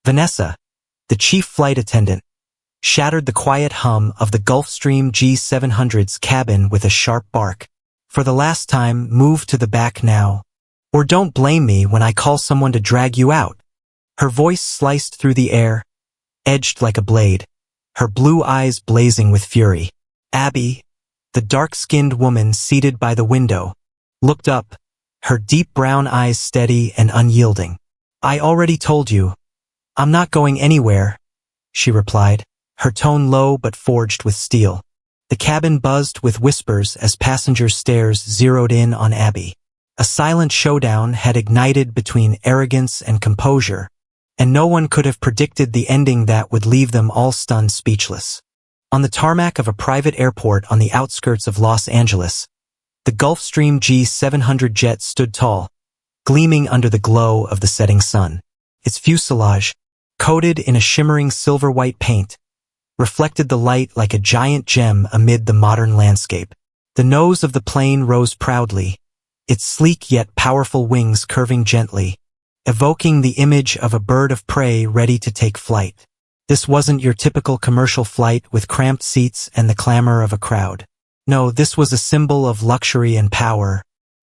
Vanessa, the chief flight attendant, shattered the quiet hum of the Gulfstream G700's cabin with a sharp bark. For the last time, move to the back now. Or don't blame me when I call someone to drag you out. Her voice sliced through the air, edged like a blade, her blue eyes blazing with fury. Abby, the dark-skinned woman seated by the window, looked up, her deep brown eyes steady and unyielding. I already told you. I'm not going anywhere, she replied, her tone low but forged with steel. The cabin buzzed with whispers as passengers' stares zeroed in on Abby. A silent showdown had ignited between arrogance and composure, and no one could have predicted the ending that would leave them all stunned speechless. On the tarmac of a private airport on the outskirts of Los Angeles, the Gulfstream G700 jet stood tall, gleaming under the glow of the setting sun. Its fuselage, coated in a shimmering silver-white paint, reflected the light like a giant gem amid the modern landscape. The nose of the plane rose proudly, its sleek yet powerful wings curving gently, evoking the image of a bird of prey ready to take flight. This wasn't your typical commercial flight with cramped seats and the clamor of a crowd. No, this was a symbol of luxury and power,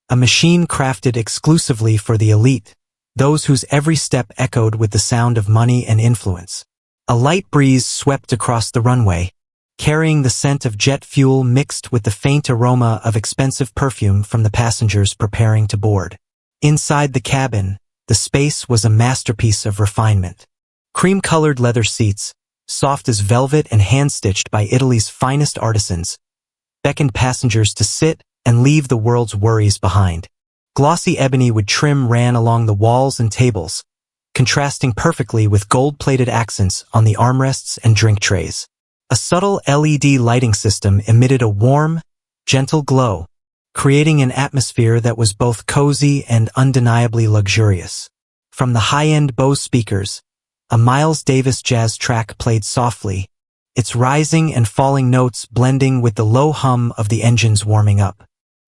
a machine crafted exclusively for the elite, those whose every step echoed with the sound of money and influence. A light breeze swept across the runway, carrying the scent of jet fuel mixed with the faint aroma of expensive perfume from the passengers preparing to board. Inside the cabin, the space was a masterpiece of refinement. Cream-colored leather seats, soft as velvet and hand-stitched by Italy's finest artisans, beckoned passengers to sit and leave the world's worries behind. Glossy ebony wood trim ran along the walls and tables, contrasting perfectly with gold-plated accents on the armrests and drink trays. A subtle LED lighting system emitted a warm, gentle glow, creating an atmosphere that was both cozy and undeniably luxurious. From the high-end Bose speakers, a Miles Davis jazz track played softly, its rising and falling notes blending with the low hum of the engines warming up.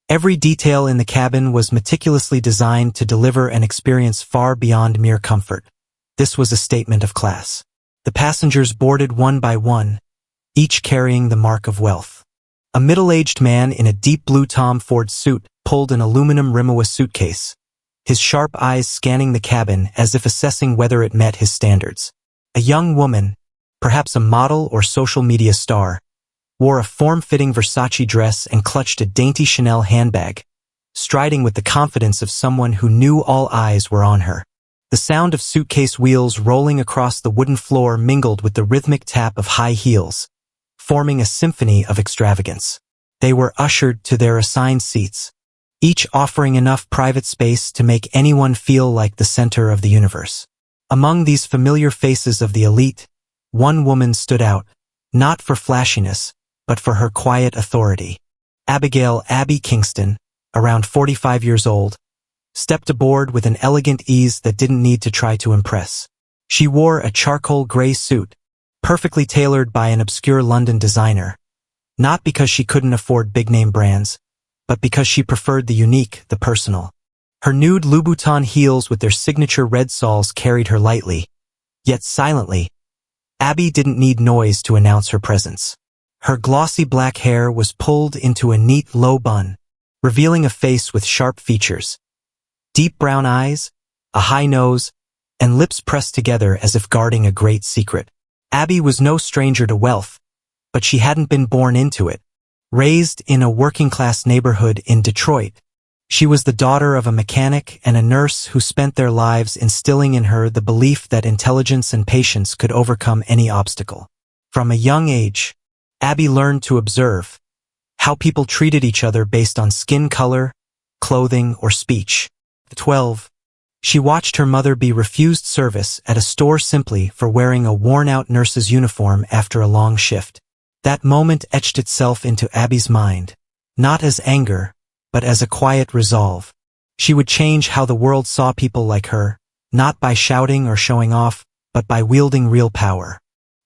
Every detail in the cabin was meticulously designed to deliver an experience far beyond mere comfort. This was a statement of class. The passengers boarded one by one, each carrying the mark of wealth. A middle-aged man in a deep blue Tom Ford suit pulled an aluminum Rimowa suitcase, his sharp eyes scanning the cabin as if assessing whether it met his standards. A young woman, perhaps a model or social media star, wore a form-fitting Versace dress and clutched a dainty Chanel handbag, striding with the confidence of someone who knew all eyes were on her. The sound of suitcase wheels rolling across the wooden floor mingled with the rhythmic tap of high heels, forming a symphony of extravagance. They were ushered to their assigned seats, each offering enough private space to make anyone feel like the center of the universe. Among these familiar faces of the elite, one woman stood out, not for flashiness, but for her quiet authority. Abigail "Abby" Kingston, around 45 years old, stepped aboard with an elegant ease that didn't need to try to impress. She wore a charcoal gray suit, perfectly tailored by an obscure London designer, not because she couldn't afford big-name brands, but because she preferred the unique, the personal. Her nude Louboutin heels with their signature red soles carried her lightly, yet silently. Abby didn't need noise to announce her presence. Her glossy black hair was pulled into a neat low bun, revealing a face with sharp features, deep brown eyes, a high nose, and lips pressed together as if guarding a great secret. Abby was no stranger to wealth, but she hadn't been born into it. Raised in a working-class neighborhood in Detroit, she was the daughter of a mechanic and a nurse who spent their lives instilling in her the belief that intelligence and patience could overcome any obstacle. From a young age, Abby learned to observe how people treated each other based on skin color, clothing, or speech. At 12, she watched her mother be refused service at a store simply for wearing a worn-out nurse's uniform after a long shift. That moment etched itself into Abby's mind, not as anger, but as a quiet resolve. She would change how the world saw people like her, not by shouting or showing off, but by wielding real power.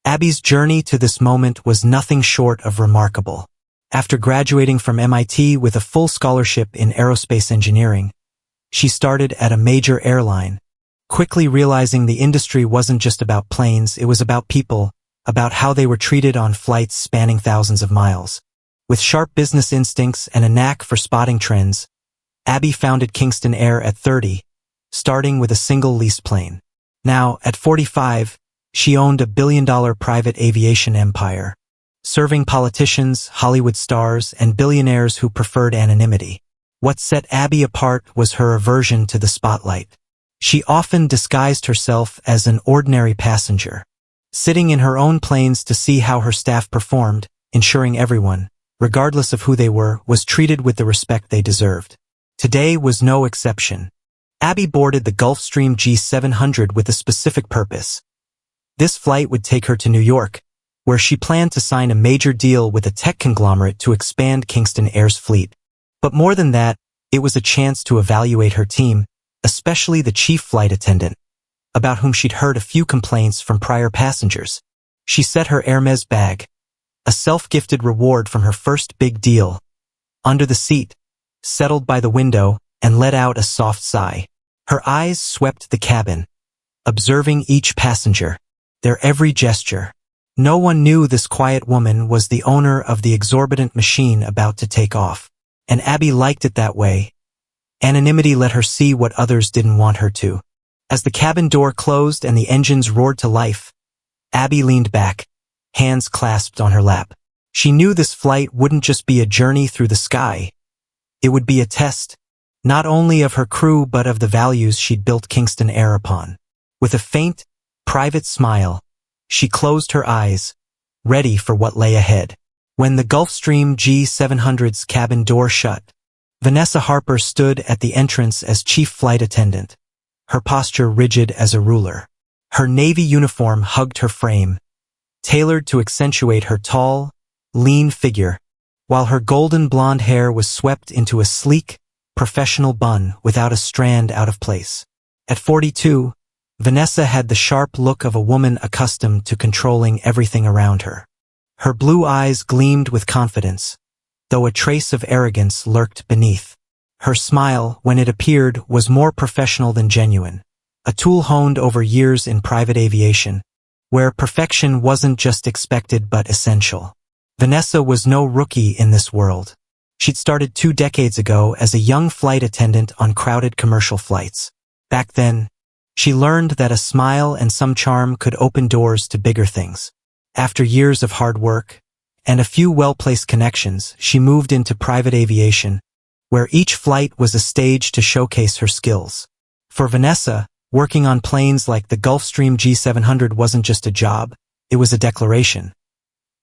Abby's journey to this moment was nothing short of remarkable. After graduating from MIT with a full scholarship in aerospace engineering, she started at a major airline, quickly realizing the industry wasn't just about planes, it was about people, about how they were treated on flights spanning thousands of miles. With sharp business instincts and a knack for spotting trends, Abby founded Kingston Air at 30, starting with a single leased plane. Now, at 45, she owned a billion-dollar private aviation empire, serving politicians, Hollywood stars, and billionaires who preferred anonymity. What set Abby apart was her aversion to the spotlight. She often disguised herself as an ordinary passenger, sitting in her own planes to see how her staff performed, ensuring everyone, regardless of who they were, was treated with the respect they deserved. Today was no exception. Abby boarded the Gulfstream G700 with a specific purpose. This flight would take her to New York, where she planned to sign a major deal with a tech conglomerate to expand Kingston Air's fleet. But more than that, it was a chance to evaluate her team, especially the chief flight attendant, about whom she'd heard a few complaints from prior passengers. She set her Hermes bag, a self-gifted reward from her first big deal, under the seat, settled by the window, and let out a soft sigh. Her eyes swept the cabin, observing each passenger, their every gesture. No one knew this quiet woman was the owner of the exorbitant machine about to take off. And Abby liked it that way. Anonymity let her see what others didn't want her to. As the cabin door closed and the engines roared to life, Abby leaned back, hands clasped on her lap. She knew this flight wouldn't just be a journey through the sky. It would be a test, not only of her crew but of the values she'd built Kingston Air upon. With a faint, private smile, she closed her eyes, ready for what lay ahead. When the Gulfstream G700's cabin door shut, Vanessa Harper stood at the entrance as chief flight attendant, her posture rigid as a ruler. Her navy uniform hugged her frame, tailored to accentuate her tall, lean figure, while her golden blonde hair was swept into a sleek, professional bun without a strand out of place. At 42, Vanessa had the sharp look of a woman accustomed to controlling everything around her. Her blue eyes gleamed with confidence, though a trace of arrogance lurked beneath. Her smile, when it appeared, was more professional than genuine, a tool honed over years in private aviation, where perfection wasn't just expected but essential. Vanessa was no rookie in this world. She'd started 2 decades ago as a young flight attendant on crowded commercial flights. Back then, she learned that a smile and some charm could open doors to bigger things. After years of hard work and a few well-placed connections, she moved into private aviation, where each flight was a stage to showcase her skills. For Vanessa, working on planes like the Gulfstream G700 wasn't just a job, it was a declaration.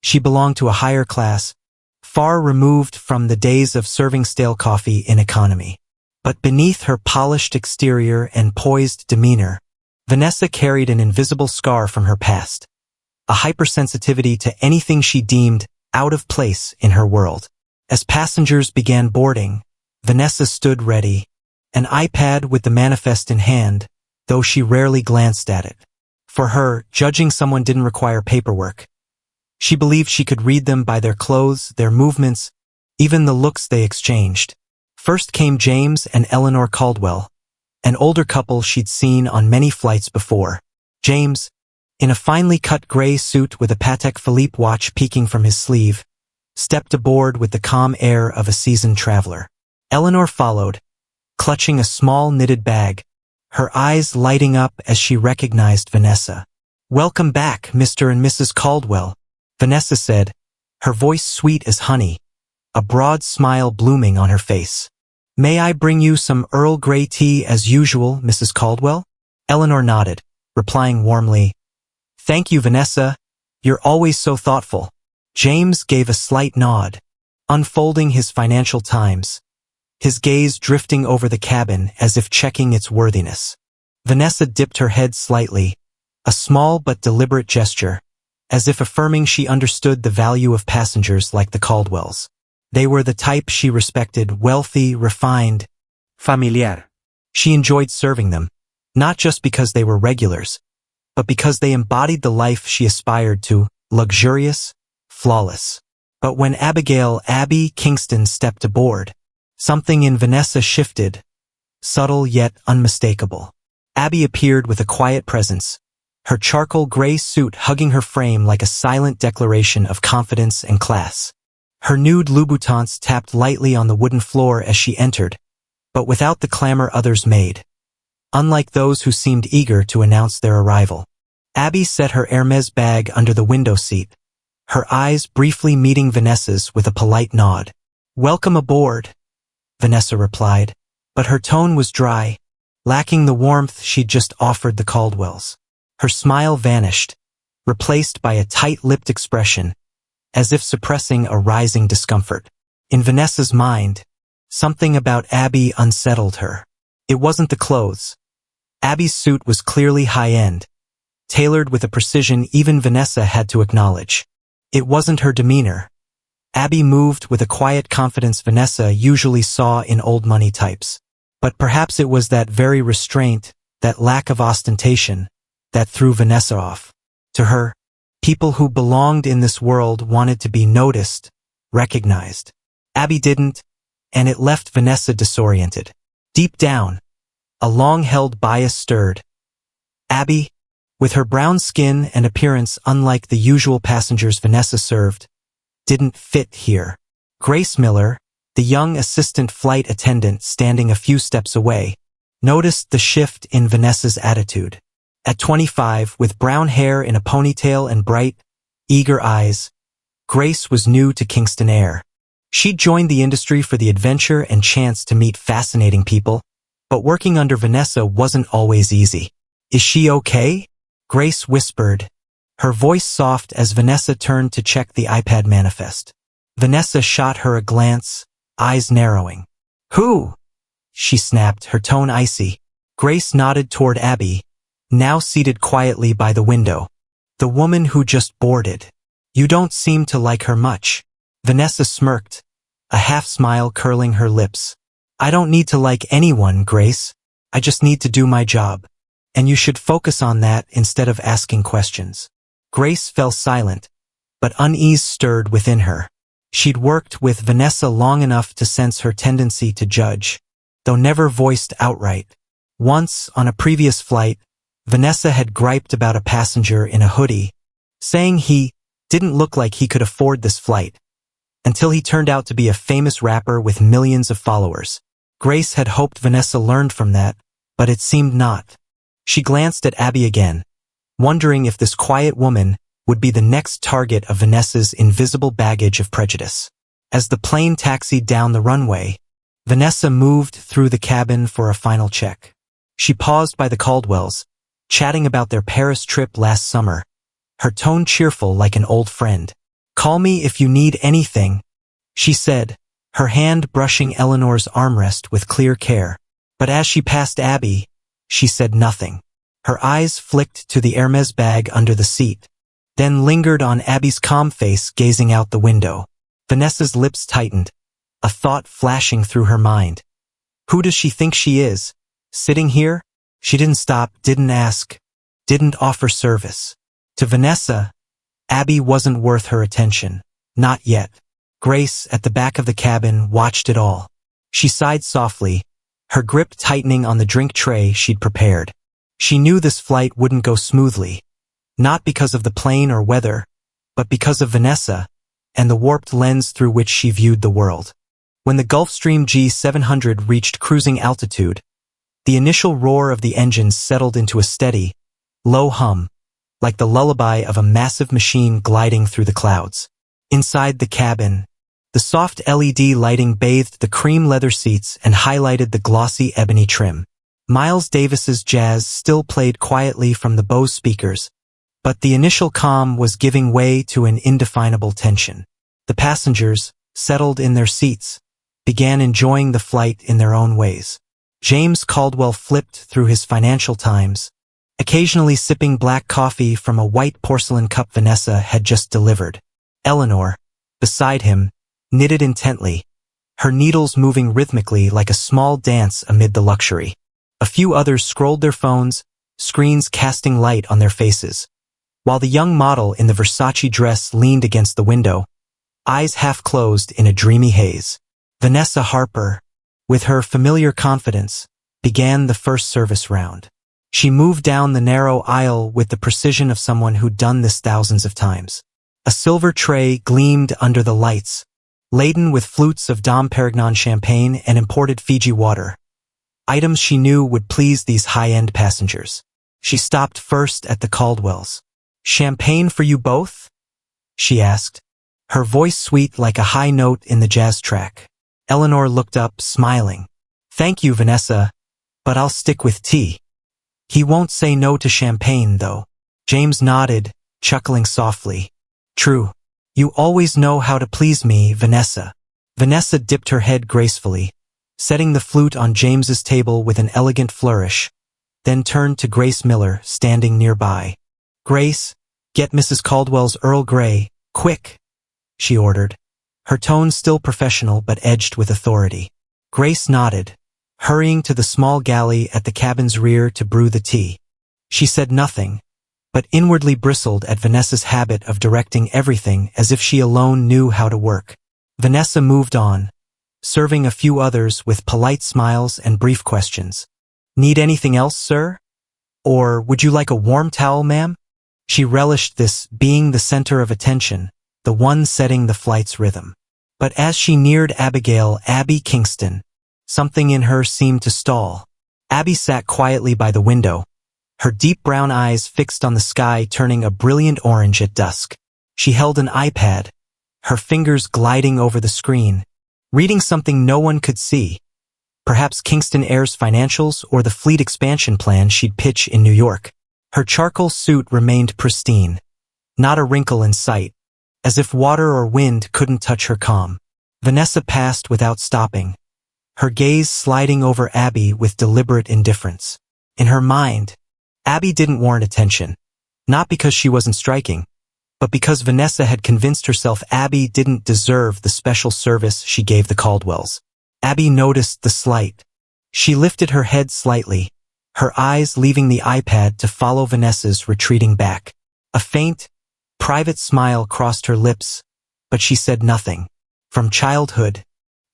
She belonged to a higher class, far removed from the days of serving stale coffee in economy. But beneath her polished exterior and poised demeanor, Vanessa carried an invisible scar from her past, a hypersensitivity to anything she deemed out of place in her world. As passengers began boarding, Vanessa stood ready, an iPad with the manifest in hand, though she rarely glanced at it. For her, judging someone didn't require paperwork. She believed she could read them by their clothes, their movements, even the looks they exchanged. First came James and Eleanor Caldwell, an older couple she'd seen on many flights before. James, in a finely cut gray suit with a Patek Philippe watch peeking from his sleeve, stepped aboard with the calm air of a seasoned traveler. Eleanor followed, clutching a small knitted bag, her eyes lighting up as she recognized Vanessa. "Welcome back, Mr. and Mrs. Caldwell," Vanessa said, her voice sweet as honey, a broad smile blooming on her face. "May I bring you some Earl Grey tea as usual, Mrs. Caldwell?" Eleanor nodded, replying warmly, "Thank you, Vanessa. You're always so thoughtful." James gave a slight nod, unfolding his Financial Times, his gaze drifting over the cabin as if checking its worthiness. Vanessa dipped her head slightly, a small but deliberate gesture, as if affirming she understood the value of passengers like the Caldwells. They were the type she respected, wealthy, refined, familiar. She enjoyed serving them, not just because they were regulars, but because they embodied the life she aspired to, luxurious, flawless. But when Abby Kingston stepped aboard, something in Vanessa shifted, subtle yet unmistakable. Abby appeared with a quiet presence, her charcoal gray suit hugging her frame like a silent declaration of confidence and class. Her nude Louboutins tapped lightly on the wooden floor as she entered, but without the clamor others made. Unlike those who seemed eager to announce their arrival. Abby set her Hermes bag under the window seat, her eyes briefly meeting Vanessa's with a polite nod. "Welcome aboard," Vanessa replied, but her tone was dry, lacking the warmth she'd just offered the Caldwells. Her smile vanished, replaced by a tight-lipped expression, as if suppressing a rising discomfort. In Vanessa's mind, something about Abby unsettled her. It wasn't the clothes. Abby's suit was clearly high-end, tailored with a precision even Vanessa had to acknowledge. It wasn't her demeanor. Abby moved with a quiet confidence Vanessa usually saw in old money types. But perhaps it was that very restraint, that lack of ostentation, that threw Vanessa off. To her, people who belonged in this world wanted to be noticed, recognized. Abby didn't, and it left Vanessa disoriented. Deep down, a long-held bias stirred. Abby, with her brown skin and appearance unlike the usual passengers Vanessa served, didn't fit here. Grace Miller, the young assistant flight attendant standing a few steps away, noticed the shift in Vanessa's attitude. At 25, with brown hair in a ponytail and bright, eager eyes, Grace was new to Kingston Air. She'd joined the industry for the adventure and chance to meet fascinating people, but working under Vanessa wasn't always easy. "Is she okay?" Grace whispered, her voice soft as Vanessa turned to check the iPad manifest. Vanessa shot her a glance, eyes narrowing. "Who?" she snapped, her tone icy. Grace nodded toward Abby, now seated quietly by the window. "The woman who just boarded. You don't seem to like her much." Vanessa smirked, a half-smile curling her lips. "I don't need to like anyone, Grace. I just need to do my job. And you should focus on that instead of asking questions." Grace fell silent, but unease stirred within her. She'd worked with Vanessa long enough to sense her tendency to judge, though never voiced outright. Once, on a previous flight, Vanessa had griped about a passenger in a hoodie, saying he didn't look like he could afford this flight, until he turned out to be a famous rapper with millions of followers. Grace had hoped Vanessa learned from that, but it seemed not. She glanced at Abby again, wondering if this quiet woman would be the next target of Vanessa's invisible baggage of prejudice. As the plane taxied down the runway, Vanessa moved through the cabin for a final check. She paused by the Caldwells, chatting about their Paris trip last summer, her tone cheerful like an old friend. "Call me if you need anything," she said, her hand brushing Eleanor's armrest with clear care. But as she passed Abby, she said nothing. Her eyes flicked to the Hermes bag under the seat, then lingered on Abby's calm face gazing out the window. Vanessa's lips tightened, a thought flashing through her mind. Who does she think she is? Sitting here? She didn't stop, didn't ask, didn't offer service. To Vanessa, Abby wasn't worth her attention. Not yet. Grace, at the back of the cabin, watched it all. She sighed softly, her grip tightening on the drink tray she'd prepared. She knew this flight wouldn't go smoothly, not because of the plane or weather, but because of Vanessa and the warped lens through which she viewed the world. When the Gulfstream G700 reached cruising altitude, the initial roar of the engines settled into a steady, low hum, like the lullaby of a massive machine gliding through the clouds. Inside the cabin, the soft LED lighting bathed the cream leather seats and highlighted the glossy ebony trim. Miles Davis's jazz still played quietly from the Bose speakers, but the initial calm was giving way to an indefinable tension. The passengers, settled in their seats, began enjoying the flight in their own ways. James Caldwell flipped through his Financial Times, occasionally sipping black coffee from a white porcelain cup Vanessa had just delivered. Eleanor, beside him, knitted intently, her needles moving rhythmically like a small dance amid the luxury. A few others scrolled their phones, screens casting light on their faces, while the young model in the Versace dress leaned against the window, eyes half closed in a dreamy haze. Vanessa Harper, with her familiar confidence, began the first service round. She moved down the narrow aisle with the precision of someone who'd done this thousands of times. A silver tray gleamed under the lights, laden with flutes of Dom Perignon champagne and imported Fiji water, items she knew would please these high-end passengers. She stopped first at the Caldwells. "Champagne for you both?" she asked, her voice sweet like a high note in the jazz track. Eleanor looked up, smiling. "Thank you, Vanessa, but I'll stick with tea." "He won't say no to champagne, though." James nodded, chuckling softly. "True. You always know how to please me, Vanessa." Vanessa dipped her head gracefully, setting the flute on James's table with an elegant flourish, then turned to Grace Miller, standing nearby. "Grace, get Mrs. Caldwell's Earl Grey, quick," she ordered, her tone still professional but edged with authority. Grace nodded, hurrying to the small galley at the cabin's rear to brew the tea. She said nothing, but inwardly bristled at Vanessa's habit of directing everything as if she alone knew how to work. Vanessa moved on, serving a few others with polite smiles and brief questions. "Need anything else, sir? Or would you like a warm towel, ma'am?" She relished this, being the center of attention, the one setting the flight's rhythm. But as she neared Abigail "Abby" Kingston, something in her seemed to stall. Abby sat quietly by the window, her deep brown eyes fixed on the sky turning a brilliant orange at dusk. She held an iPad, her fingers gliding over the screen, reading something no one could see. Perhaps Kingston Air's financials or the fleet expansion plan she'd pitch in New York. Her charcoal suit remained pristine, not a wrinkle in sight, as if water or wind couldn't touch her calm. Vanessa passed without stopping, her gaze sliding over Abby with deliberate indifference. In her mind, Abby didn't warrant attention, not because she wasn't striking, but because Vanessa had convinced herself Abby didn't deserve the special service she gave the Caldwells. Abby noticed the slight. She lifted her head slightly, her eyes leaving the iPad to follow Vanessa's retreating back. A faint, private smile crossed her lips, but she said nothing. From childhood,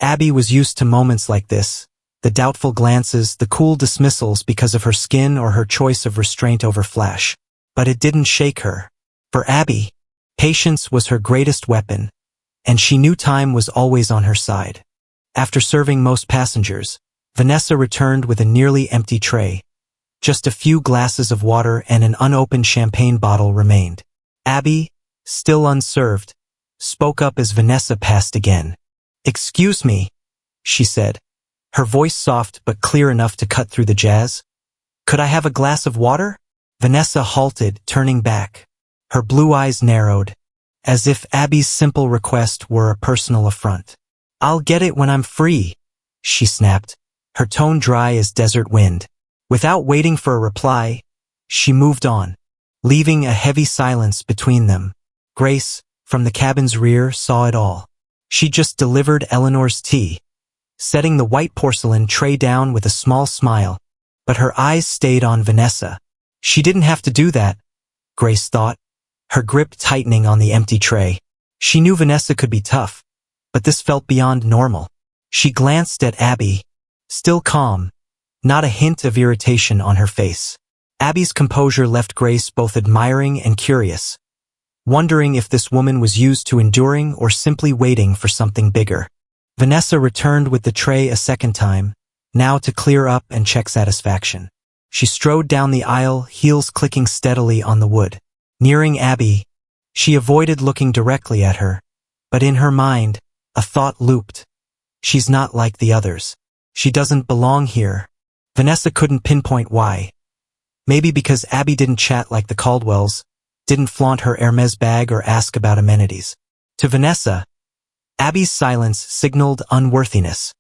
Abby was used to moments like this, the doubtful glances, the cool dismissals because of her skin or her choice of restraint over flash. But it didn't shake her. For Abby, patience was her greatest weapon, and she knew time was always on her side. After serving most passengers, Vanessa returned with a nearly empty tray. Just a few glasses of water and an unopened champagne bottle remained. Abby, still unserved, spoke up as Vanessa passed again. "Excuse me," she said, her voice soft but clear enough to cut through the jazz. "Could I have a glass of water?" Vanessa halted, turning back. Her blue eyes narrowed, as if Abby's simple request were a personal affront. "I'll get it when I'm free," she snapped, her tone dry as desert wind. Without waiting for a reply, she moved on, leaving a heavy silence between them. Grace, from the cabin's rear, saw it all. She just delivered Eleanor's tea, setting the white porcelain tray down with a small smile, but her eyes stayed on Vanessa. She didn't have to do that, Grace thought, her grip tightening on the empty tray. She knew Vanessa could be tough, but this felt beyond normal. She glanced at Abby, still calm, not a hint of irritation on her face. Abby's composure left Grace both admiring and curious, wondering if this woman was used to enduring or simply waiting for something bigger. Vanessa returned with the tray a second time, now to clear up and check satisfaction. She strode down the aisle, heels clicking steadily on the wood. Nearing Abby, she avoided looking directly at her, but in her mind, a thought looped. She's not like the others. She doesn't belong here. Vanessa couldn't pinpoint why. Maybe because Abby didn't chat like the Caldwells, didn't flaunt her Hermes bag or ask about amenities. To Vanessa, Abby's silence signaled unworthiness,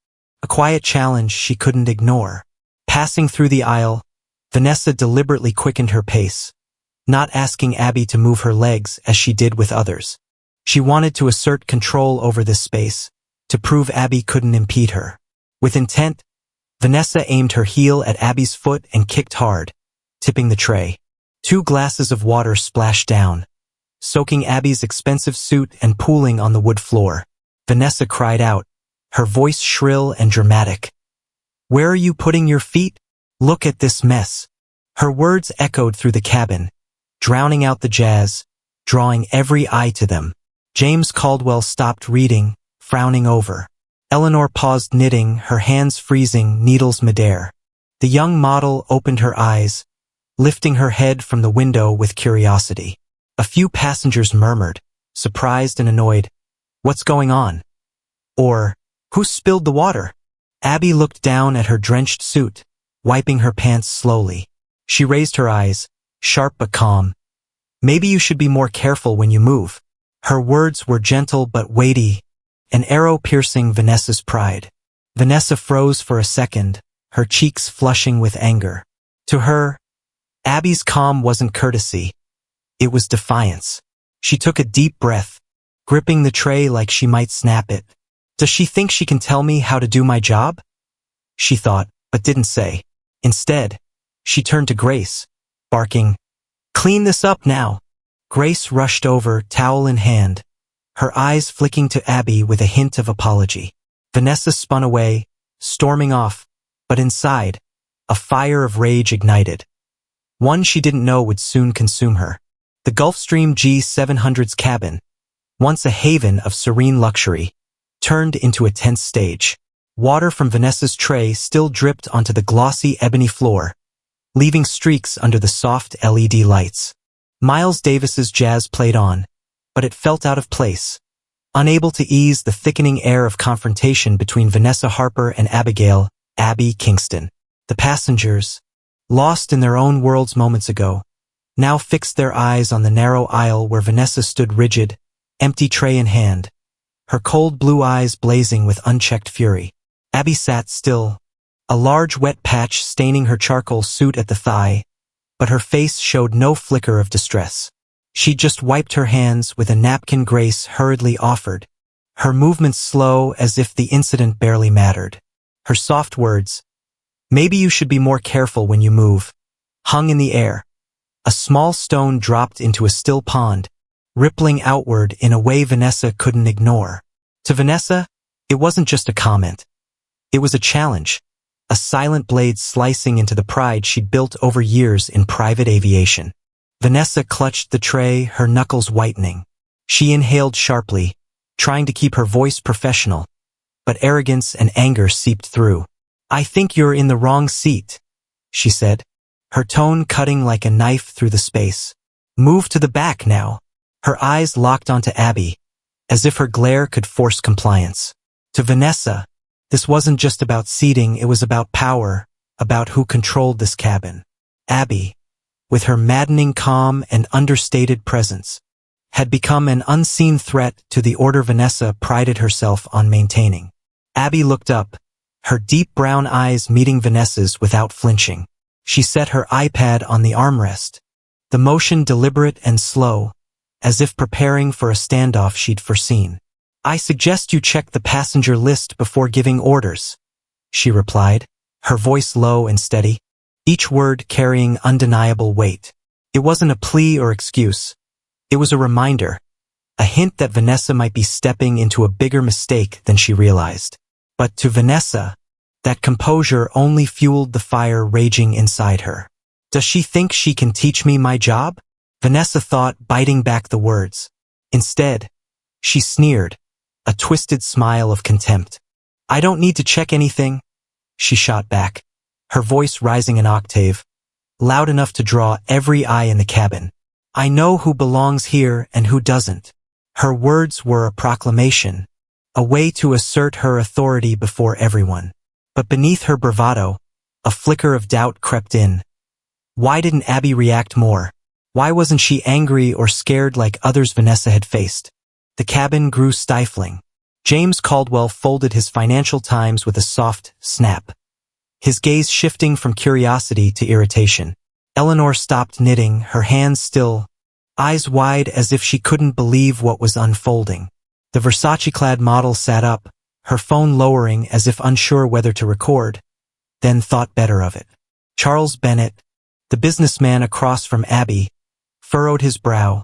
a quiet challenge she couldn't ignore. Passing through the aisle, Vanessa deliberately quickened her pace, not asking Abby to move her legs as she did with others. She wanted to assert control over this space, to prove Abby couldn't impede her. With intent, Vanessa aimed her heel at Abby's foot and kicked hard, tipping the tray. 2 glasses of water splashed down, soaking Abby's expensive suit and pooling on the wood floor. Vanessa cried out, her voice shrill and dramatic. "Where are you putting your feet? Look at this mess." Her words echoed through the cabin, drowning out the jazz, drawing every eye to them. James Caldwell stopped reading, frowning over. Eleanor paused knitting, her hands freezing, needles midair. The young model opened her eyes, lifting her head from the window with curiosity. A few passengers murmured, surprised and annoyed, "What's going on?" Or, "Who spilled the water?" Abby looked down at her drenched suit, wiping her pants slowly. She raised her eyes, sharp but calm. "Maybe you should be more careful when you move." Her words were gentle but weighty, an arrow piercing Vanessa's pride. Vanessa froze for a second, her cheeks flushing with anger. To her, Abby's calm wasn't courtesy. It was defiance. She took a deep breath, gripping the tray like she might snap it. "Does she think she can tell me how to do my job?" she thought, but didn't say. Instead, she turned to Grace, barking, "Clean this up now." Grace rushed over, towel in hand, her eyes flicking to Abby with a hint of apology. Vanessa spun away, storming off, but inside, a fire of rage ignited. One she didn't know would soon consume her. The Gulfstream G700's cabin, once a haven of serene luxury, turned into a tense stage. Water from Vanessa's tray still dripped onto the glossy ebony floor, leaving streaks under the soft LED lights. Miles Davis's jazz played on, but it felt out of place, unable to ease the thickening air of confrontation between Vanessa Harper and Abigail, Abby Kingston. The passengers, lost in their own worlds moments ago, now fixed their eyes on the narrow aisle where Vanessa stood rigid, empty tray in hand, her cold blue eyes blazing with unchecked fury. Abby sat still, a large wet patch staining her charcoal suit at the thigh, but her face showed no flicker of distress. She'd just wiped her hands with a napkin Grace hurriedly offered, her movements slow as if the incident barely mattered. Her soft words, "Maybe you should be more careful when you move," hung in the air. A small stone dropped into a still pond, rippling outward in a way Vanessa couldn't ignore. To Vanessa, it wasn't just a comment. It was a challenge, a silent blade slicing into the pride she'd built over years in private aviation. Vanessa clutched the tray, her knuckles whitening. She inhaled sharply, trying to keep her voice professional, but arrogance and anger seeped through. "I think you're in the wrong seat," she said, her tone cutting like a knife through the space. "Move to the back now." Her eyes locked onto Abby, as if her glare could force compliance. To Vanessa, this wasn't just about seating, it was about power, about who controlled this cabin. Abby, with her maddening calm and understated presence, had become an unseen threat to the order Vanessa prided herself on maintaining. Abby looked up, her deep brown eyes meeting Vanessa's without flinching. She set her iPad on the armrest, the motion deliberate and slow, as if preparing for a standoff she'd foreseen. "I suggest you check the passenger list before giving orders," she replied, her voice low and steady, each word carrying undeniable weight. It wasn't a plea or excuse. It was a reminder, a hint that Vanessa might be stepping into a bigger mistake than she realized. But to Vanessa, that composure only fueled the fire raging inside her. "Does she think she can teach me my job?" Vanessa thought, biting back the words. Instead, she sneered, a twisted smile of contempt. "I don't need to check anything," she shot back, her voice rising an octave, loud enough to draw every eye in the cabin. "I know who belongs here and who doesn't." Her words were a proclamation, a way to assert her authority before everyone. But beneath her bravado, a flicker of doubt crept in. Why didn't Abby react more? Why wasn't she angry or scared like others Vanessa had faced? The cabin grew stifling. James Caldwell folded his Financial Times with a soft snap, his gaze shifting from curiosity to irritation. Eleanor stopped knitting, her hands still, eyes wide as if she couldn't believe what was unfolding. The Versace-clad model sat up, her phone lowering as if unsure whether to record, then thought better of it. Charles Bennett, the businessman across from Abby, furrowed his brow,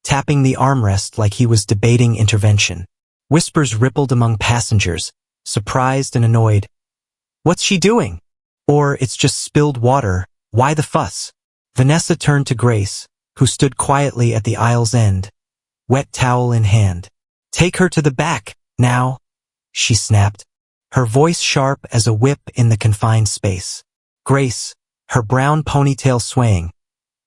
tapping the armrest like he was debating intervention. Whispers rippled among passengers, surprised and annoyed. "What's she doing?" Or "It's just spilled water," Why the fuss? Vanessa turned to Grace, who stood quietly at the aisle's end, wet towel in hand. Take her to the back, now, she snapped, her voice sharp as a whip in the confined space. Grace, her brown ponytail swaying,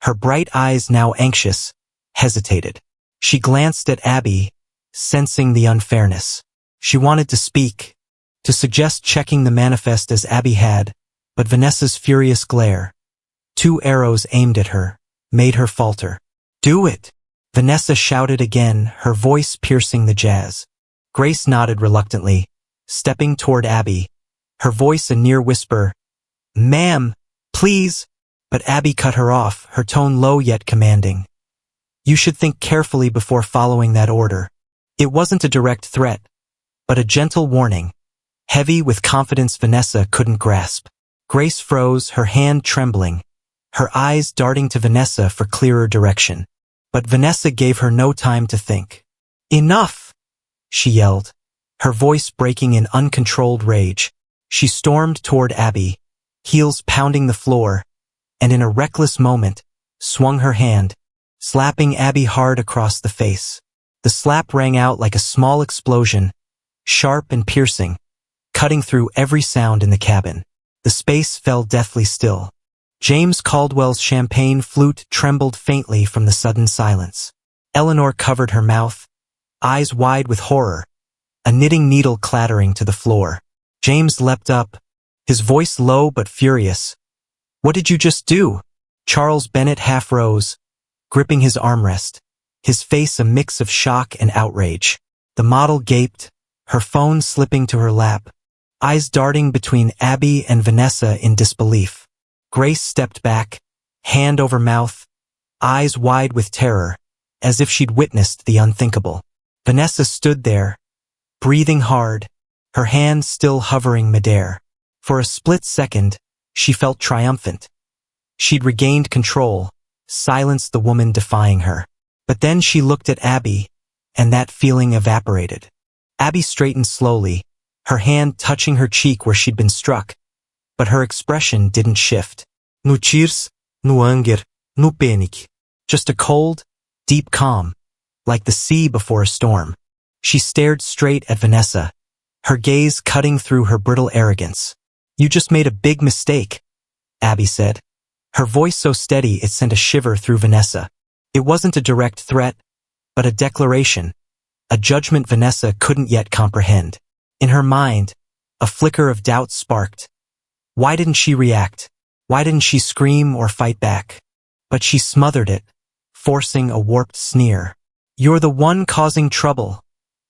her bright eyes now anxious, hesitated. She glanced at Abby, sensing the unfairness. She wanted to speak, to suggest checking the manifest as Abby had, but Vanessa's furious glare, 2 arrows aimed at her, made her falter. Do it! Vanessa shouted again, her voice piercing the jazz. Grace nodded reluctantly, stepping toward Abby, her voice a near whisper. Ma'am, please! But Abby cut her off, her tone low yet commanding. You should think carefully before following that order. It wasn't a direct threat, but a gentle warning, heavy with confidence Vanessa couldn't grasp. Grace froze, her hand trembling, her eyes darting to Vanessa for clearer direction. But Vanessa gave her no time to think. Enough! She yelled, her voice breaking in uncontrolled rage. She stormed toward Abby, heels pounding the floor, and in a reckless moment, swung her hand, slapping Abby hard across the face. The slap rang out like a small explosion, sharp and piercing, cutting through every sound in the cabin. The space fell deathly still. James Caldwell's champagne flute trembled faintly from the sudden silence. Eleanor covered her mouth, eyes wide with horror, a knitting needle clattering to the floor. James leapt up, his voice low but furious. What did you just do? Charles Bennett half rose, gripping his armrest, his face a mix of shock and outrage. The model gaped, her phone slipping to her lap, eyes darting between Abby and Vanessa in disbelief. Grace stepped back, hand over mouth, eyes wide with terror, as if she'd witnessed the unthinkable. Vanessa stood there, breathing hard, her hand still hovering midair. For a split second, she felt triumphant. She'd regained control, silenced the woman defying her. But then she looked at Abby, and that feeling evaporated. Abby straightened slowly, her hand touching her cheek where she'd been struck, but her expression didn't shift. No tears, no anger, no panic. Just a cold, deep calm, like the sea before a storm. She stared straight at Vanessa, her gaze cutting through her brittle arrogance. You just made a big mistake, Abby said, her voice so steady it sent a shiver through Vanessa. It wasn't a direct threat, but a declaration, a judgment Vanessa couldn't yet comprehend. In her mind, a flicker of doubt sparked. Why didn't she react? Why didn't she scream or fight back? But she smothered it, forcing a warped sneer. You're the one causing trouble,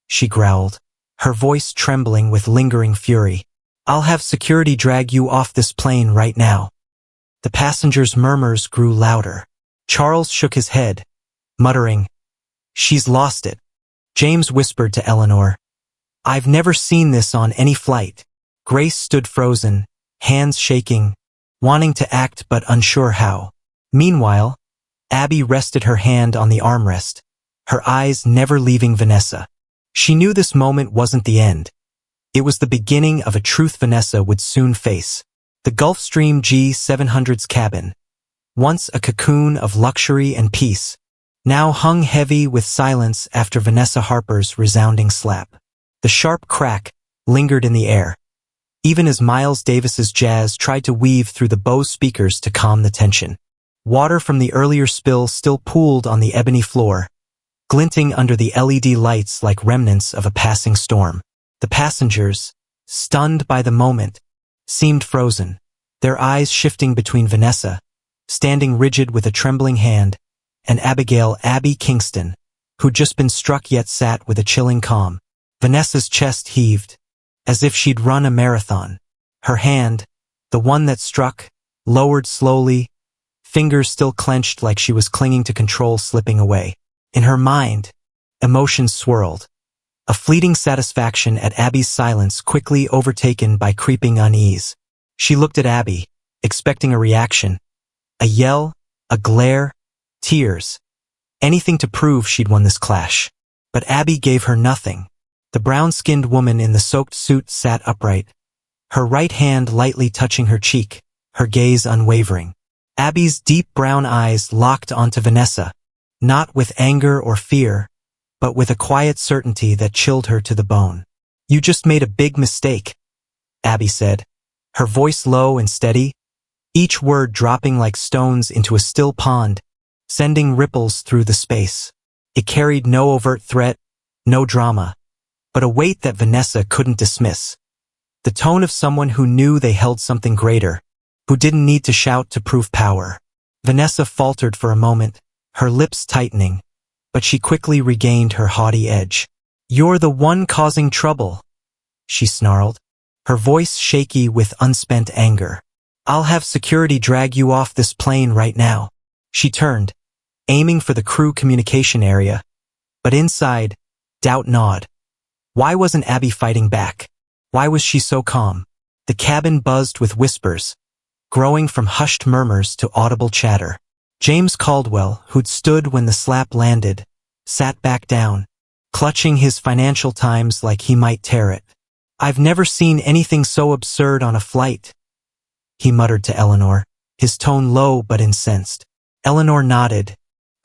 she growled, her voice trembling with lingering fury. I'll have security drag you off this plane right now. The passengers' murmurs grew louder. Charles shook his head, muttering, She's lost it. James whispered to Eleanor, I've never seen this on any flight. Grace stood frozen, hands shaking, wanting to act but unsure how. Meanwhile, Abby rested her hand on the armrest, her eyes never leaving Vanessa. She knew this moment wasn't the end. It was the beginning of a truth Vanessa would soon face. The Gulfstream G700's cabin, once a cocoon of luxury and peace, now hung heavy with silence after Vanessa Harper's resounding slap. The sharp crack lingered in the air, even as Miles Davis's jazz tried to weave through the Bose speakers to calm the tension. Water from the earlier spill still pooled on the ebony floor, glinting under the LED lights like remnants of a passing storm. The passengers, stunned by the moment, seemed frozen, their eyes shifting between Vanessa, standing rigid with a trembling hand, and Abigail Abby Kingston, who'd just been struck yet sat with a chilling calm. Vanessa's chest heaved, as if she'd run a marathon. Her hand, the one that struck, lowered slowly, fingers still clenched like she was clinging to control slipping away. In her mind, emotions swirled, a fleeting satisfaction at Abby's silence quickly overtaken by creeping unease. She looked at Abby, expecting a reaction, a yell, a glare, tears, anything to prove she'd won this clash. But Abby gave her nothing. The brown-skinned woman in the soaked suit sat upright, her right hand lightly touching her cheek, her gaze unwavering. Abby's deep brown eyes locked onto Vanessa, not with anger or fear, but with a quiet certainty that chilled her to the bone. "You just made a big mistake," Abby said, her voice low and steady, each word dropping like stones into a still pond, sending ripples through the space. It carried no overt threat, no drama, but a weight that Vanessa couldn't dismiss. The tone of someone who knew they held something greater, who didn't need to shout to prove power. Vanessa faltered for a moment, her lips tightening, but she quickly regained her haughty edge. "You're the one causing trouble," she snarled, her voice shaky with unspent anger. "I'll have security drag you off this plane right now." She turned, aiming for the crew communication area, but inside, doubt gnawed. Why wasn't Abby fighting back? Why was she so calm? The cabin buzzed with whispers, growing from hushed murmurs to audible chatter. James Caldwell, who'd stood when the slap landed, sat back down, clutching his Financial Times like he might tear it. "I've never seen anything so absurd on a flight," he muttered to Eleanor, his tone low but incensed. Eleanor nodded,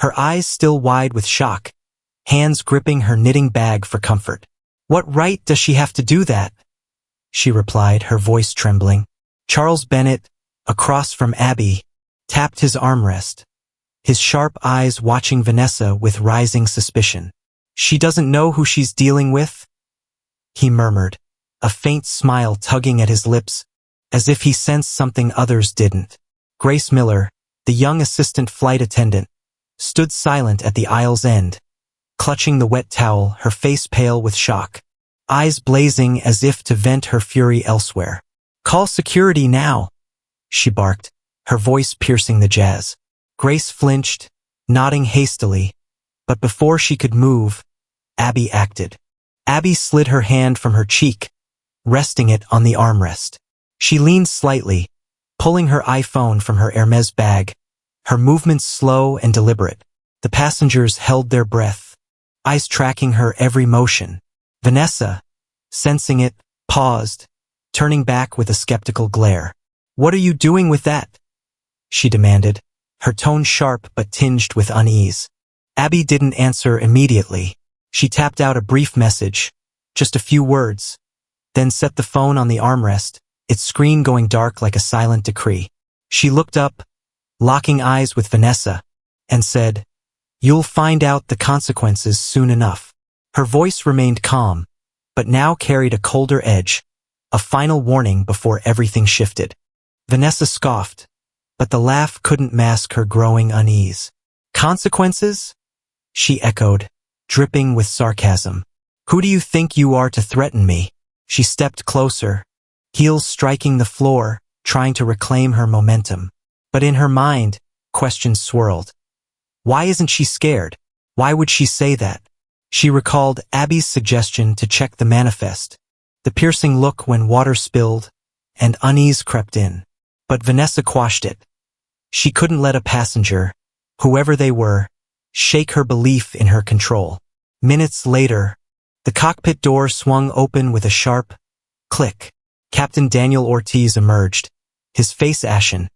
her eyes still wide with shock, hands gripping her knitting bag for comfort. "What right does she have to do that?" she replied, her voice trembling. Charles Bennett, across from Abby, tapped his armrest, his sharp eyes watching Vanessa with rising suspicion. "She doesn't know who she's dealing with?" he murmured, a faint smile tugging at his lips, as if he sensed something others didn't. Grace Miller, the young assistant flight attendant, stood silent at the aisle's end, clutching the wet towel, her face pale with shock, eyes blazing as if to vent her fury elsewhere. "Call security now," she barked, her voice piercing the jazz. Grace flinched, nodding hastily, but before she could move, Abby acted. Abby slid her hand from her cheek, resting it on the armrest. She leaned slightly, pulling her iPhone from her Hermes bag, her movements slow and deliberate. The passengers held their breath, eyes tracking her every motion. Vanessa, sensing it, paused, turning back with a skeptical glare. "What are you doing with that?" she demanded, her tone sharp but tinged with unease. Abby didn't answer immediately. She tapped out a brief message, just a few words, then set the phone on the armrest, its screen going dark like a silent decree. She looked up, locking eyes with Vanessa, and said, "You'll find out the consequences soon enough." Her voice remained calm, but now carried a colder edge, a final warning before everything shifted. Vanessa scoffed, but the laugh couldn't mask her growing unease. "Consequences?" she echoed, dripping with sarcasm. "Who do you think you are to threaten me?" She stepped closer, heels striking the floor, trying to reclaim her momentum. But in her mind, questions swirled. Why isn't she scared? Why would she say that? She recalled Abby's suggestion to check the manifest, the piercing look when water spilled, and unease crept in. But Vanessa quashed it. She couldn't let a passenger, whoever they were, shake her belief in her control. Minutes later, the cockpit door swung open with a sharp click. Captain Daniel Ortiz emerged, his face ashen,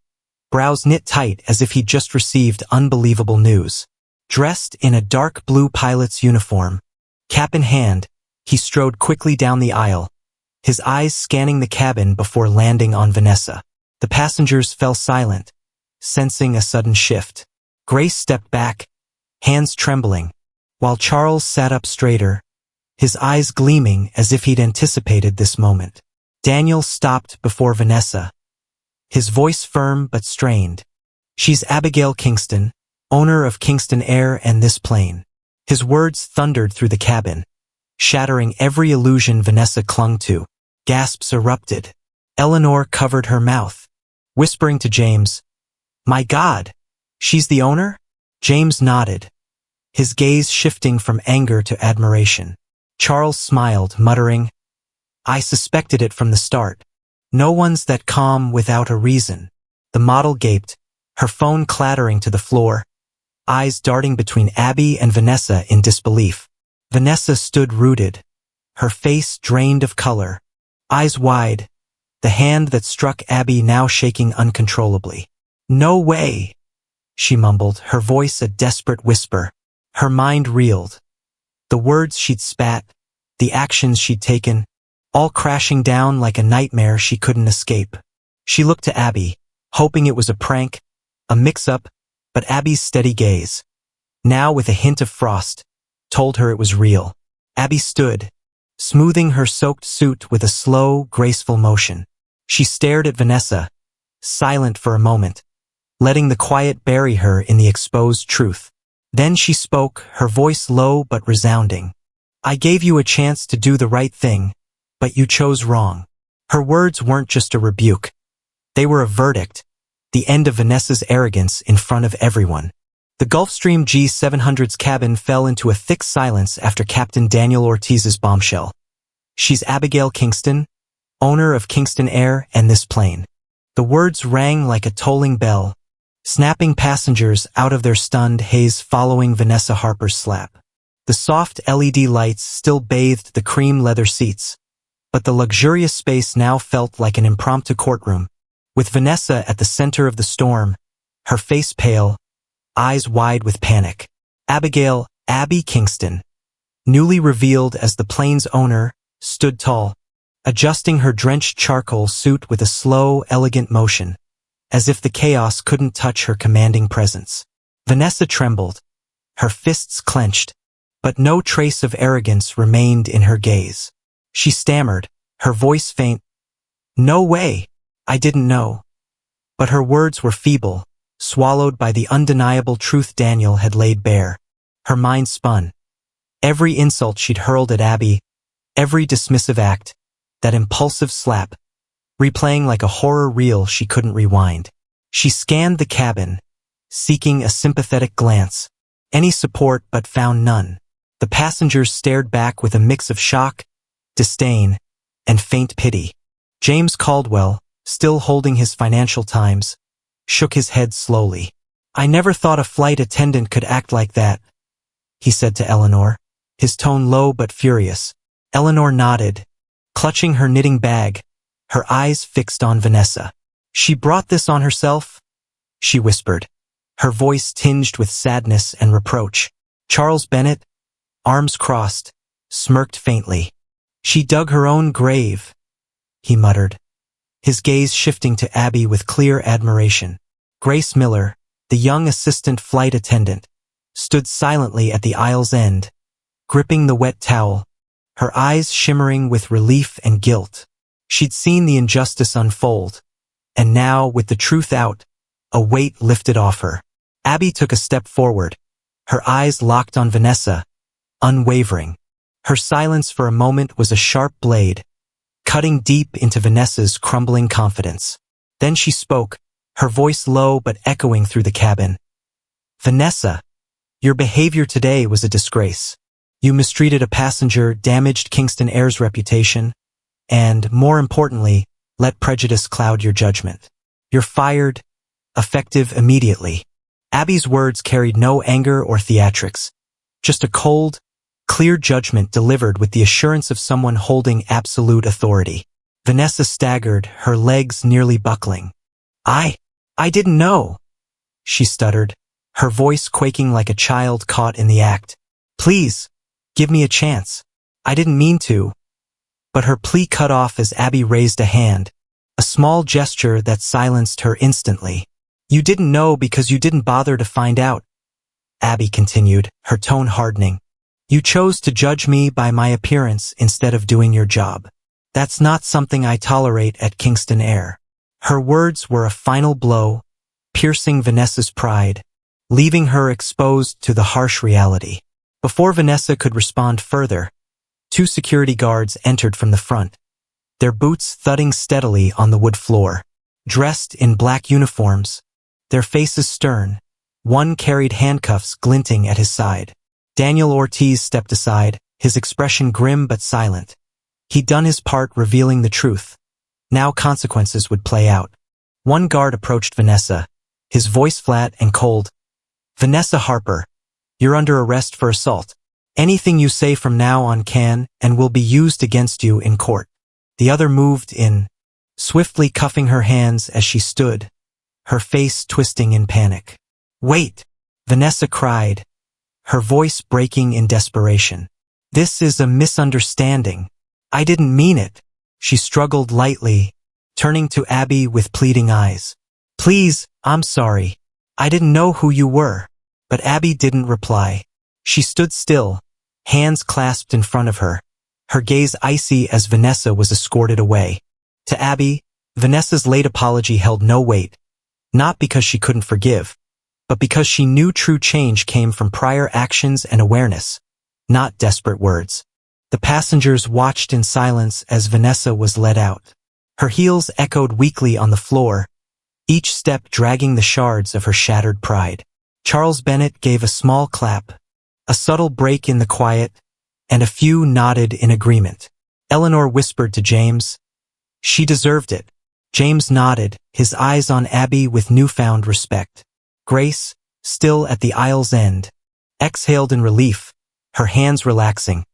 brows knit tight as if he'd just received unbelievable news. Dressed in a dark blue pilot's uniform, cap in hand, he strode quickly down the aisle, his eyes scanning the cabin before landing on Vanessa. The passengers fell silent, sensing a sudden shift. Grace stepped back, hands trembling, while Charles sat up straighter, his eyes gleaming as if he'd anticipated this moment. Daniel stopped before Vanessa, his voice firm but strained. "She's Abigail Kingston, owner of Kingston Air and this plane." His words thundered through the cabin, shattering every illusion Vanessa clung to. Gasps erupted. Eleanor covered her mouth, whispering to James, "My God, she's the owner?" James nodded, his gaze shifting from anger to admiration. Charles smiled, muttering, "I suspected it from the start. No one's that calm without a reason." The model gaped, her phone clattering to the floor, eyes darting between Abby and Vanessa in disbelief. Vanessa stood rooted, her face drained of color, eyes wide, the hand that struck Abby now shaking uncontrollably. No way, she mumbled, her voice a desperate whisper. Her mind reeled. The words she'd spat, the actions she'd taken, all crashing down like a nightmare she couldn't escape. She looked to Abby, hoping it was a prank, a mix-up, but Abby's steady gaze, now with a hint of frost, told her it was real. Abby stood, smoothing her soaked suit with a slow, graceful motion. She stared at Vanessa, silent for a moment, letting the quiet bury her in the exposed truth. Then she spoke, her voice low but resounding. I gave you a chance to do the right thing, but you chose wrong. Her words weren't just a rebuke. They were a verdict, the end of Vanessa's arrogance in front of everyone. The Gulfstream G700's cabin fell into a thick silence after Captain Daniel Ortiz's bombshell. She's Abigail Kingston, owner of Kingston Air and this plane. The words rang like a tolling bell, snapping passengers out of their stunned haze following Vanessa Harper's slap. The soft LED lights still bathed the cream leather seats, but the luxurious space now felt like an impromptu courtroom. With Vanessa at the center of the storm, her face pale, eyes wide with panic. Abigail, Abby Kingston, newly revealed as the plane's owner, stood tall, adjusting her drenched charcoal suit with a slow, elegant motion, as if the chaos couldn't touch her commanding presence. Vanessa trembled, her fists clenched, but no trace of arrogance remained in her gaze. She stammered, her voice faint. No way, I didn't know. But her words were feeble, swallowed by the undeniable truth Daniel had laid bare. Her mind spun. Every insult she'd hurled at Abby, every dismissive act, that impulsive slap, replaying like a horror reel she couldn't rewind. She scanned the cabin, seeking a sympathetic glance, any support but found none. The passengers stared back with a mix of shock, disdain, and faint pity. James Caldwell, still holding his Financial Times, shook his head slowly. I never thought a flight attendant could act like that, he said to Eleanor, his tone low but furious. Eleanor nodded, clutching her knitting bag, her eyes fixed on Vanessa. She brought this on herself, she whispered, her voice tinged with sadness and reproach. Charles Bennett, arms crossed, smirked faintly. She dug her own grave, he muttered, his gaze shifting to Abby with clear admiration. Grace Miller, the young assistant flight attendant, stood silently at the aisle's end, gripping the wet towel, her eyes shimmering with relief and guilt. She'd seen the injustice unfold, and now, with the truth out, a weight lifted off her. Abby took a step forward, her eyes locked on Vanessa, unwavering. Her silence for a moment was a sharp blade, cutting deep into Vanessa's crumbling confidence. Then she spoke, her voice low but echoing through the cabin. Vanessa, your behavior today was a disgrace. You mistreated a passenger, damaged Kingston Air's reputation, and, more importantly, let prejudice cloud your judgment. You're fired, effective immediately. Abby's words carried no anger or theatrics, just a cold, clear judgment delivered with the assurance of someone holding absolute authority. Vanessa staggered, her legs nearly buckling. I didn't know, she stuttered, her voice quaking like a child caught in the act. Please, give me a chance. I didn't mean to. But her plea cut off as Abby raised a hand, a small gesture that silenced her instantly. You didn't know because you didn't bother to find out, Abby continued, her tone hardening. You chose to judge me by my appearance instead of doing your job. That's not something I tolerate at Kingston Air. Her words were a final blow, piercing Vanessa's pride, leaving her exposed to the harsh reality. Before Vanessa could respond further, 2 security guards entered from the front, their boots thudding steadily on the wood floor. Dressed in black uniforms, their faces stern, one carried handcuffs glinting at his side. Daniel Ortiz stepped aside, his expression grim but silent. He'd done his part revealing the truth. Now consequences would play out. One guard approached Vanessa, his voice flat and cold. Vanessa Harper, you're under arrest for assault. Anything you say from now on can and will be used against you in court. The other moved in, swiftly cuffing her hands as she stood, her face twisting in panic. "Wait!" Vanessa cried, her voice breaking in desperation. "This is a misunderstanding. I didn't mean it." She struggled lightly, turning to Abby with pleading eyes. "Please, I'm sorry. I didn't know who you were." But Abby didn't reply. She stood still, hands clasped in front of her, her gaze icy as Vanessa was escorted away. To Abby, Vanessa's late apology held no weight, not because she couldn't forgive, but because she knew true change came from prior actions and awareness, not desperate words. The passengers watched in silence as Vanessa was led out. Her heels echoed weakly on the floor, each step dragging the shards of her shattered pride. Charles Bennett gave a small clap, a subtle break in the quiet, and a few nodded in agreement. Eleanor whispered to James, "She deserved it." James nodded, his eyes on Abby with newfound respect. Grace, still at the aisle's end, exhaled in relief, her hands relaxing,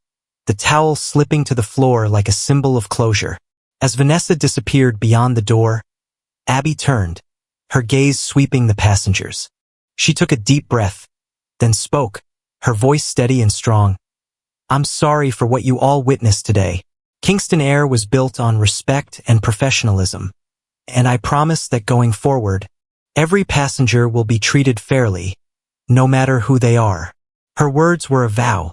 the towel slipping to the floor like a symbol of closure. As Vanessa disappeared beyond the door, Abby turned, her gaze sweeping the passengers. She took a deep breath, then spoke, her voice steady and strong. "I'm sorry for what you all witnessed today. Kingston Air was built on respect and professionalism, and I promise that going forward, every passenger will be treated fairly, no matter who they are." Her words were a vow,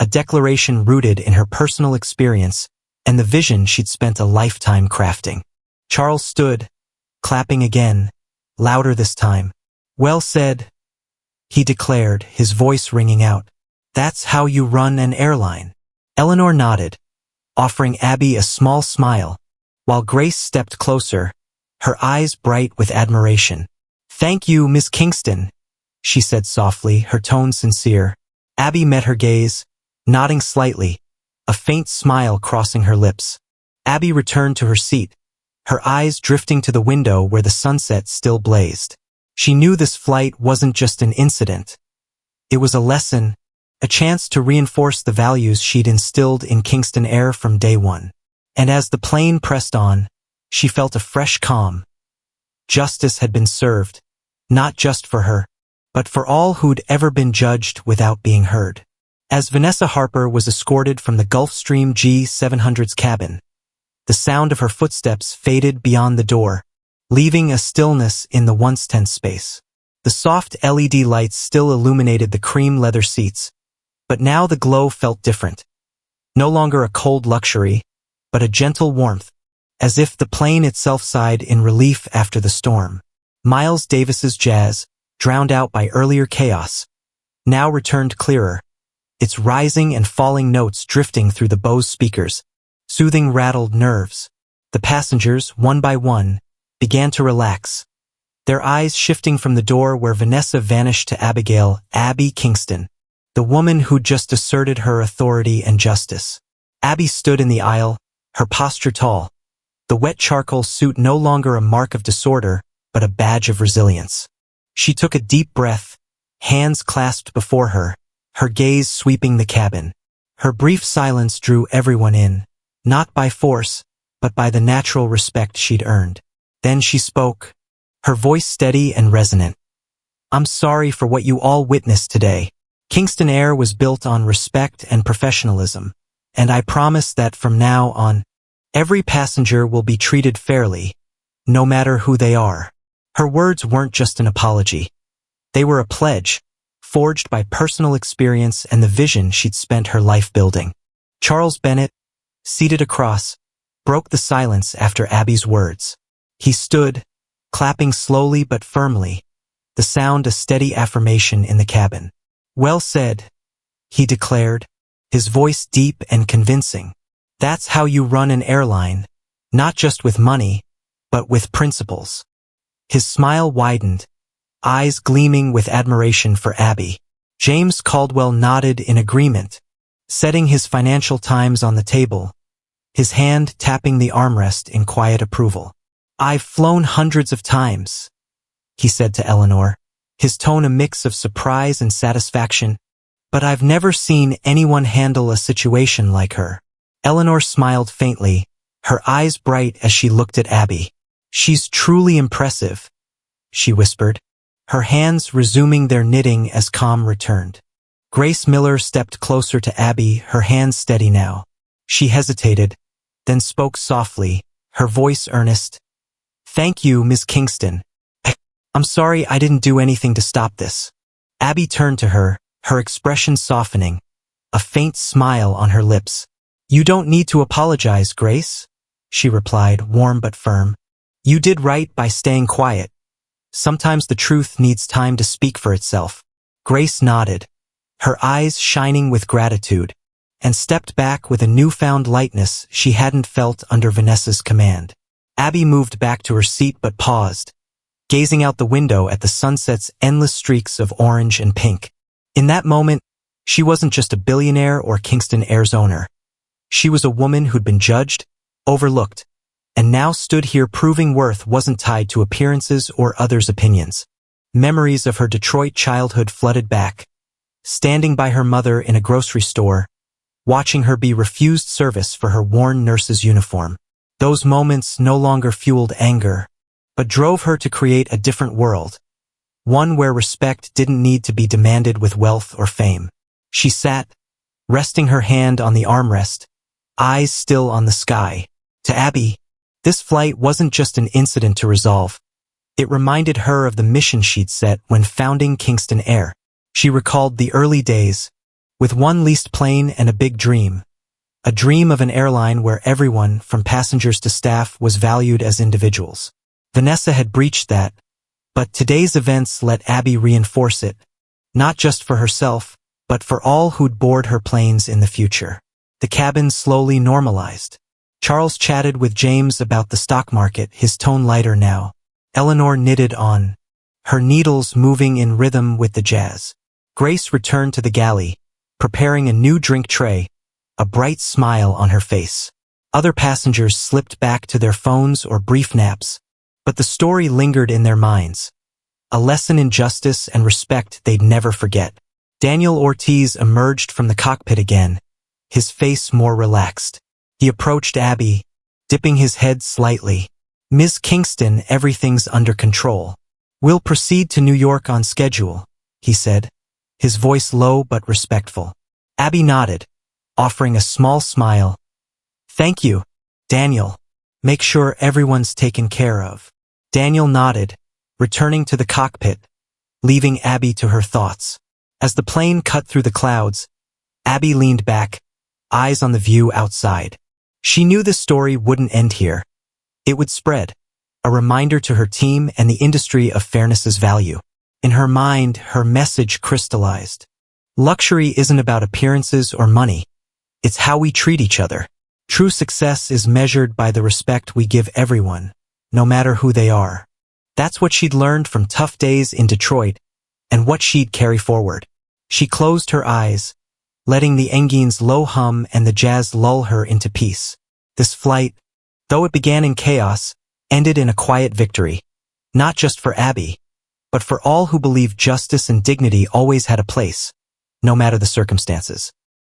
a declaration rooted in her personal experience and the vision she'd spent a lifetime crafting. Charles stood, clapping again, louder this time. "Well said," he declared, his voice ringing out. "That's how you run an airline." Eleanor nodded, offering Abby a small smile, while Grace stepped closer, her eyes bright with admiration. "Thank you, Miss Kingston," she said softly, her tone sincere. Abby met her gaze, nodding slightly, a faint smile crossing her lips. Abby returned to her seat, her eyes drifting to the window where the sunset still blazed. She knew this flight wasn't just an incident. It was a lesson, a chance to reinforce the values she'd instilled in Kingston Air from day one. And as the plane pressed on, she felt a fresh calm. Justice had been served, not just for her, but for all who'd ever been judged without being heard. As Vanessa Harper was escorted from the Gulfstream G700's cabin, the sound of her footsteps faded beyond the door, leaving a stillness in the once tense space. The soft LED lights still illuminated the cream leather seats, but now the glow felt different. No longer a cold luxury, but a gentle warmth, as if the plane itself sighed in relief after the storm. Miles Davis's jazz, drowned out by earlier chaos, now returned clearer, its rising and falling notes drifting through the Bose speakers, soothing rattled nerves. The passengers, one by one, began to relax, their eyes shifting from the door where Vanessa vanished to Abigail, Abby Kingston, the woman who'd just asserted her authority and justice. Abby stood in the aisle, her posture tall, the wet charcoal suit no longer a mark of disorder, but a badge of resilience. She took a deep breath, hands clasped before her, her gaze sweeping the cabin. Her brief silence drew everyone in, not by force, but by the natural respect she'd earned. Then she spoke, her voice steady and resonant. "I'm sorry for what you all witnessed today. Kingston Air was built on respect and professionalism, and I promise that from now on, every passenger will be treated fairly, no matter who they are." Her words weren't just an apology. They were a pledge, forged by personal experience and the vision she'd spent her life building. Charles Bennett, seated across, broke the silence after Abby's words. He stood, clapping slowly but firmly, the sound a steady affirmation in the cabin. "Well said," he declared, his voice deep and convincing. "That's how you run an airline, not just with money, but with principles." His smile widened, eyes gleaming with admiration for Abby. James Caldwell nodded in agreement, setting his Financial Times on the table, his hand tapping the armrest in quiet approval. "I've flown hundreds of times," he said to Eleanor, his tone a mix of surprise and satisfaction, "but I've never seen anyone handle a situation like her." Eleanor smiled faintly, her eyes bright as she looked at Abby. "She's truly impressive," she whispered, her hands resuming their knitting as calm returned. Grace Miller stepped closer to Abby, her hands steady now. She hesitated, then spoke softly, her voice earnest. "Thank you, Miss Kingston. I'm sorry I didn't do anything to stop this." Abby turned to her, her expression softening, a faint smile on her lips. "You don't need to apologize, Grace," she replied, warm but firm. "You did right by staying quiet. Sometimes the truth needs time to speak for itself." Grace nodded, her eyes shining with gratitude, and stepped back with a newfound lightness she hadn't felt under Vanessa's command. Abby moved back to her seat but paused, gazing out the window at the sunset's endless streaks of orange and pink. In that moment, she wasn't just a billionaire or Kingston Air's owner. She was a woman who'd been judged, overlooked, and now stood here proving worth wasn't tied to appearances or others' opinions. Memories of her Detroit childhood flooded back, standing by her mother in a grocery store, watching her be refused service for her worn nurse's uniform. Those moments no longer fueled anger, but drove her to create a different world, one where respect didn't need to be demanded with wealth or fame. She sat, resting her hand on the armrest, eyes still on the sky. To Abby, this flight wasn't just an incident to resolve. It reminded her of the mission she'd set when founding Kingston Air. She recalled the early days, with one leased plane and a big dream. A dream of an airline where everyone, from passengers to staff, was valued as individuals. Vanessa had breached that, but today's events let Abby reinforce it, not just for herself, but for all who'd board her planes in the future. The cabin slowly normalized. Charles chatted with James about the stock market, his tone lighter now. Eleanor knitted on, her needles moving in rhythm with the jazz. Grace returned to the galley, preparing a new drink tray, a bright smile on her face. Other passengers slipped back to their phones or brief naps, but the story lingered in their minds, a lesson in justice and respect they'd never forget. Daniel Ortiz emerged from the cockpit again, his face more relaxed. He approached Abby, dipping his head slightly. "Ms. Kingston, everything's under control. We'll proceed to New York on schedule," he said, his voice low but respectful. Abby nodded, offering a small smile. "Thank you, Daniel. Make sure everyone's taken care of." Daniel nodded, returning to the cockpit, leaving Abby to her thoughts. As the plane cut through the clouds, Abby leaned back, eyes on the view outside. She knew the story wouldn't end here. It would spread, a reminder to her team and the industry of fairness's value. In her mind, her message crystallized. Luxury isn't about appearances or money. It's how we treat each other. True success is measured by the respect we give everyone, no matter who they are. That's what she'd learned from tough days in Detroit, and what she'd carry forward. She closed her eyes, letting the engine's low hum and the jazz lull her into peace. This flight, though it began in chaos, ended in a quiet victory, not just for Abby, but for all who believed justice and dignity always had a place, no matter the circumstances.